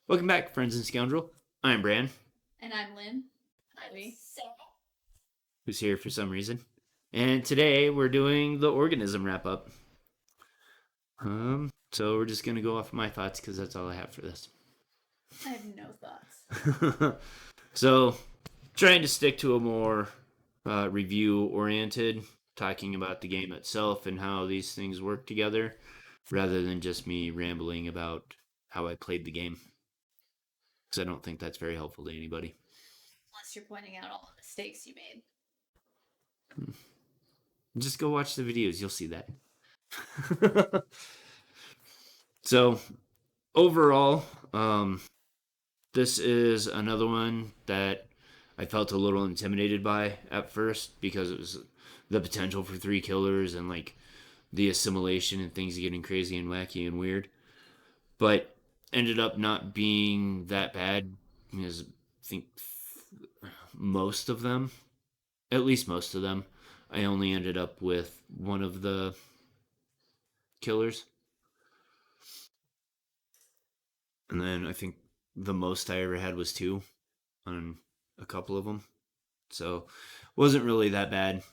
Welcome back, friends and scoundrel. I'm Bran, And I'm Lynn. Hi, Lee. who's here for some reason. And today we're doing the organism wrap up. So we're just gonna go off my thoughts because that's all I have for this. I have no thoughts. So, trying to stick to a more review oriented, talking about the game itself and how these things work together, rather than just me rambling about how I played the game. Because I don't think that's very helpful to anybody. Unless you're pointing out all the mistakes you made. Just go watch the videos, you'll see that. So, overall, this is another one that I felt a little intimidated by at first because it was the potential for 3 killers and like the assimilation and things getting crazy and wacky and weird. But ended up not being that bad because I think most of them, at least most of them, I only ended up with one of the killers. And then I think the most I ever had was 2 on a couple of them. So wasn't really that bad.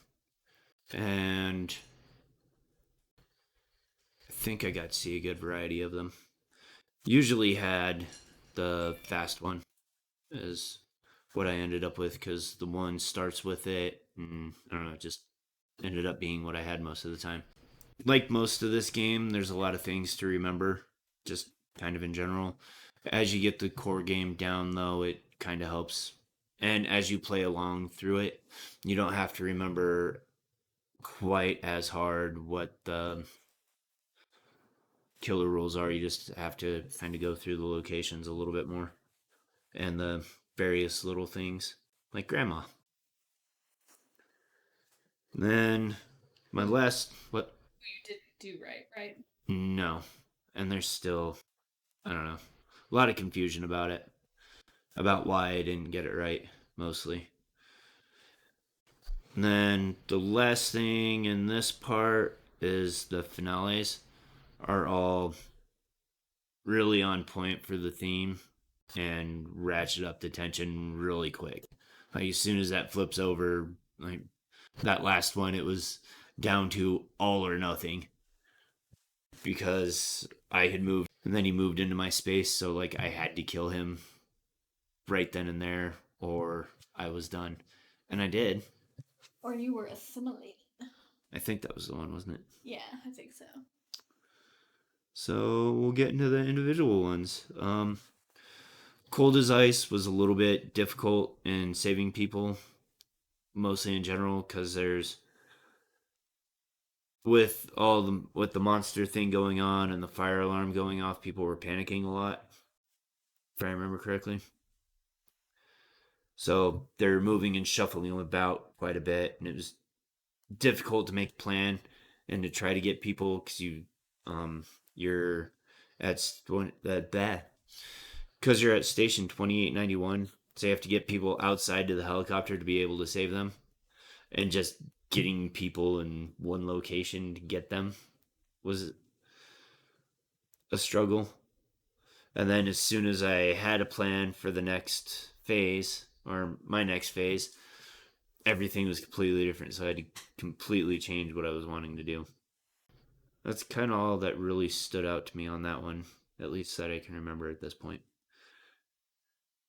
And I think I got to see a good variety of them. Usually had the fast one is what I ended up with because the one starts with it and I don't know, just ended up being what I had most of the time. Like most of this game, there's a lot of things to remember, just kind of in general. As you get the core game down, though, it kind of helps. And as you play along through it, you don't have to remember quite as hard what the killer rules are. You just have to kind of go through the locations a little bit more and the various little things like grandma. And then my last what? You didn't do right? No, and there's still I don't know a lot of confusion about it, about why I didn't get it right mostly. And then the last thing in this part is the finales are all really on point for the theme and ratchet up the tension really quick. Like as soon as that flips over, like that last one, it was down to all or nothing because I had moved and then he moved into my space, so like I had to kill him right then and there or I was done. And I did. Or you were assimilated. I think that was the one, wasn't it? Yeah, I think so. So we'll get into the individual ones. Cold as Ice was a little bit difficult in saving people, mostly in general, because there's with the monster thing going on and the fire alarm going off, people were panicking a lot, if I remember correctly. So they're moving and shuffling about quite a bit, and it was difficult to make a plan and to try to get people because you're at that because you're at station 2891, so you have to get people outside to the helicopter to be able to save them, and just getting people in one location to get them was a struggle. And then as soon as I had a plan for the next phase or my next phase, everything was completely different, so I had to completely change what I was wanting to do. That's kind of all that really stood out to me on that one, at least that I can remember at this point.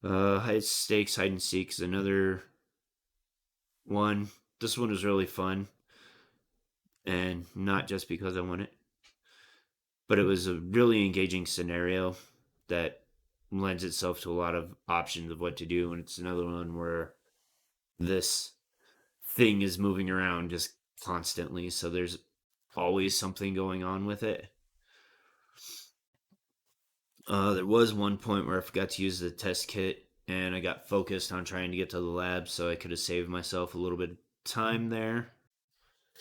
Highstakes, hide and seek is another one. This one was really fun, and not just because I won it, but it was a really engaging scenario that lends itself to a lot of options of what to do. And it's another one where this thing is moving around just constantly, so there's always something going on with it. There was one point where I forgot to use the test kit, and I got focused on trying to get to the lab, so I could have saved myself a little bit of time there.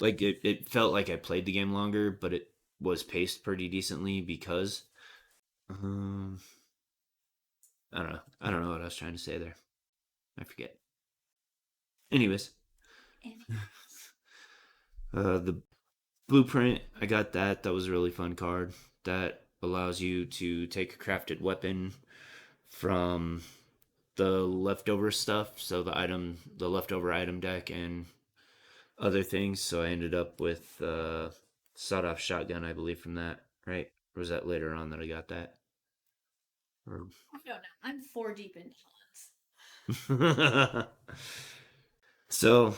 Like it felt like I played the game longer, but it was paced pretty decently because um, I don't know. I don't know what I was trying to say there. I forget. Anyways, the blueprint, I got that. That was a really fun card. That allows you to take a crafted weapon from the leftover stuff, so the leftover item deck, and other things. So I ended up with sawed-off shotgun, I believe, from that. Right? Or was that later on that I got that? Or I don't know. I'm 4 deep in talents. so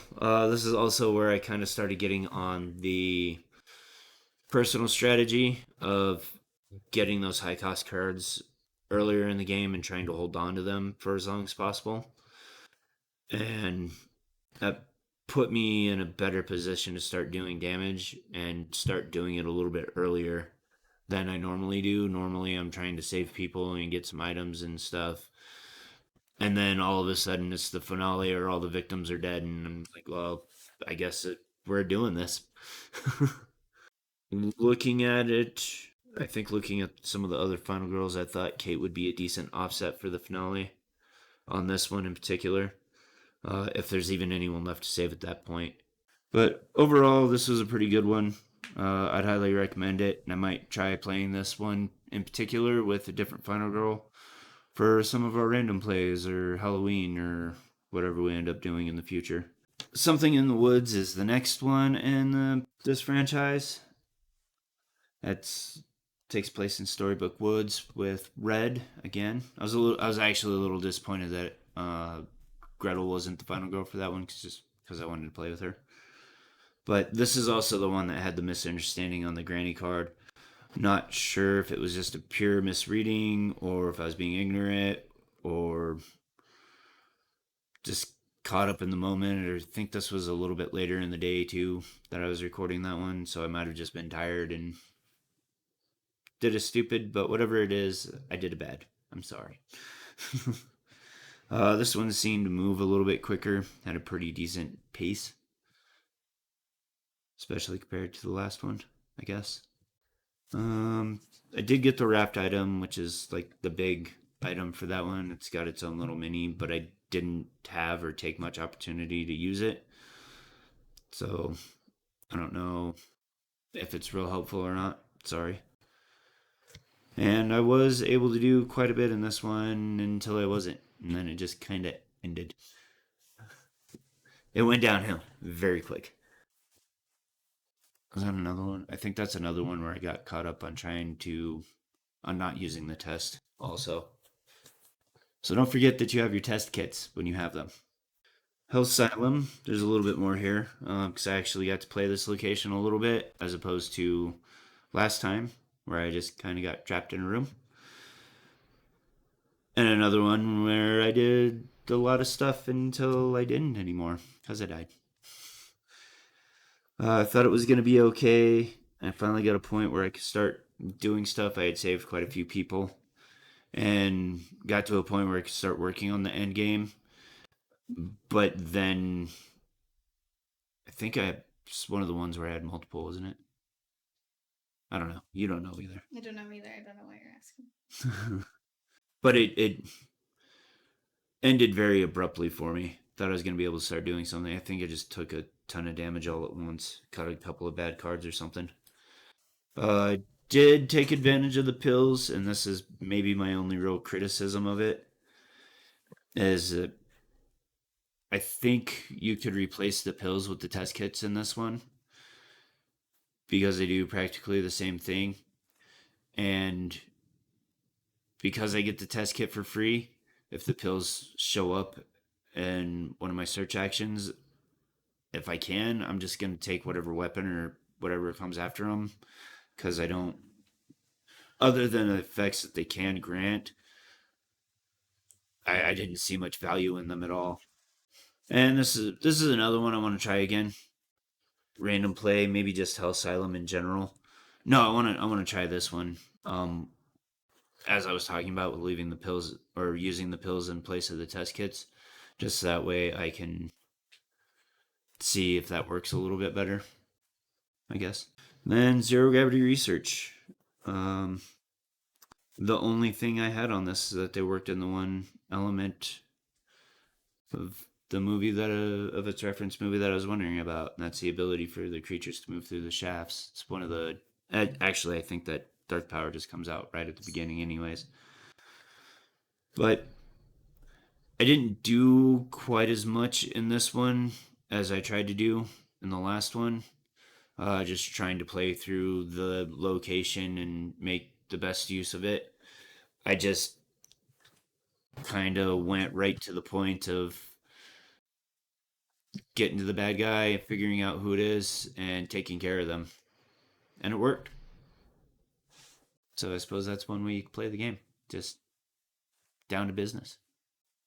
this is also where I kind of started getting on the personal strategy of getting those high cost cards earlier in the game and trying to hold on to them for as long as possible. And that put me in a better position to start doing damage and start doing it a little bit earlier than I normally do. Normally, I'm trying to save people and get some items and stuff. And then all of a sudden, it's the finale or all the victims are dead. And I'm like, well, I guess we're doing this. Looking at it, I think looking at some of the other final girls, I thought Kate would be a decent offset for the finale on this one in particular, if there's even anyone left to save at that point. But overall, this was a pretty good one. I'd highly recommend it, and I might try playing this one in particular with a different final girl for some of our random plays or Halloween or whatever we end up doing in the future. Something in the Woods is the next one in this franchise. That's takes place in Storybook Woods with Red again. I was actually a little disappointed that Gretel wasn't the final girl for that one, just because I wanted to play with her. But this is also the one that had the misunderstanding on the granny card. Not sure if it was just a pure misreading or if I was being ignorant or just caught up in the moment, or think this was a little bit later in the day too that I was recording that one, so I might have just been tired and did a stupid, but whatever it is, I did a bad. I'm sorry. This one seemed to move a little bit quicker, had a pretty decent pace, especially compared to the last one, I guess. I did get the wrapped item, which is like the big item for that one. It's got its own little mini, but I didn't have or take much opportunity to use it. So I don't know if it's real helpful or not. Sorry. And I was able to do quite a bit in this one until I wasn't. And then it just kind of ended. It went downhill very quick. Was that another one? I think that's another one where I got caught up on not using the test also. So don't forget that you have your test kits when you have them. Hellsylum, there's a little bit more here because I actually got to play this location a little bit as opposed to last time where I just kind of got trapped in a room. And another one where I did a lot of stuff until I didn't anymore because I died. I thought it was going to be okay. I finally got a point where I could start doing stuff. I had saved quite a few people and got to a point where I could start working on the end game. But then I think it's one of the ones where I had multiple, isn't it? I don't know. You don't know either. I don't know either. I don't know why you're asking. But it ended very abruptly for me. Thought I was going to be able to start doing something. I think I just took a ton of damage all at once. Caught a couple of bad cards or something. I did take advantage of the pills, and this is maybe my only real criticism of it. Is I think you could replace the pills with the test kits in this one because they do practically the same thing. And because I get the test kit for free, if the pills show up in one of my search actions, if I can, I'm just going to take whatever weapon or whatever comes after them because I don't, other than the effects that they can grant, I didn't see much value in them at all. And this is another one I want to try again. Random play, maybe just Hell Asylum in general. No, I want to try this one. As I was talking about with leaving the pills or using the pills in place of the test kits, just that way I can see if that works a little bit better, I guess. Then zero gravity research. The only thing I had on this is that they worked in the one element of the movie of its reference movie that I was wondering about, and that's the ability for the creatures to move through the shafts. It's one of the actually I think that Dark Power just comes out right at the beginning, anyways. But I didn't do quite as much in this one as I tried to do in the last one. Just trying to play through the location and make the best use of it. I just kind of went right to the point of getting to the bad guy, figuring out who it is, and taking care of them. And it worked. So I suppose that's one way you can play the game. Just down to business.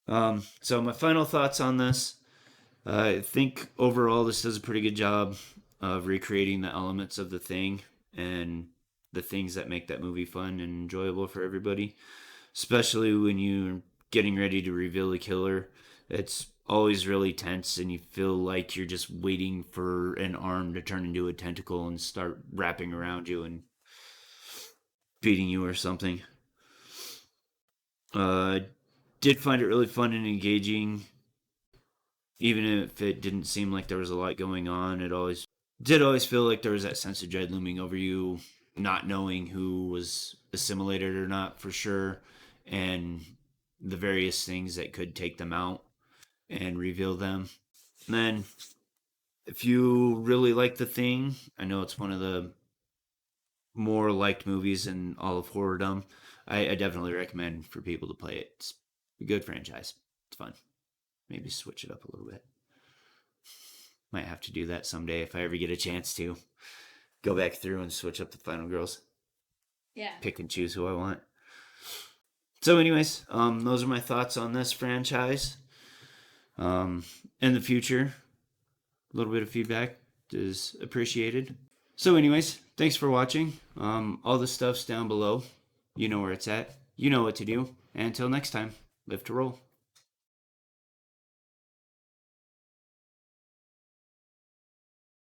So my final thoughts on this. I think overall this does a pretty good job of recreating the elements of the thing and the things that make that movie fun and enjoyable for everybody, especially when you're getting ready to reveal the killer. It's always really tense and you feel like you're just waiting for an arm to turn into a tentacle and start wrapping around you and feeding you or something. Uh, did find it really fun and engaging, even if it didn't seem like there was a lot going on. It always feel like there was that sense of dread looming over you, not knowing who was assimilated or not for sure, and the various things that could take them out and reveal them. And then, if you really like the thing, I know it's one of the more liked movies in all of horrordom. I definitely recommend for people to play it. It's a good franchise. It's fun. Maybe switch it up a little bit. Might have to do that someday if I ever get a chance to go back through and switch up the Final Girls. Yeah. Pick and choose who I want. So, anyways, those are my thoughts on this franchise. In the future, a little bit of feedback is appreciated. So, anyways, thanks for watching. All the stuff's down below. You know where it's at. You know what to do. And until next time, live to roll.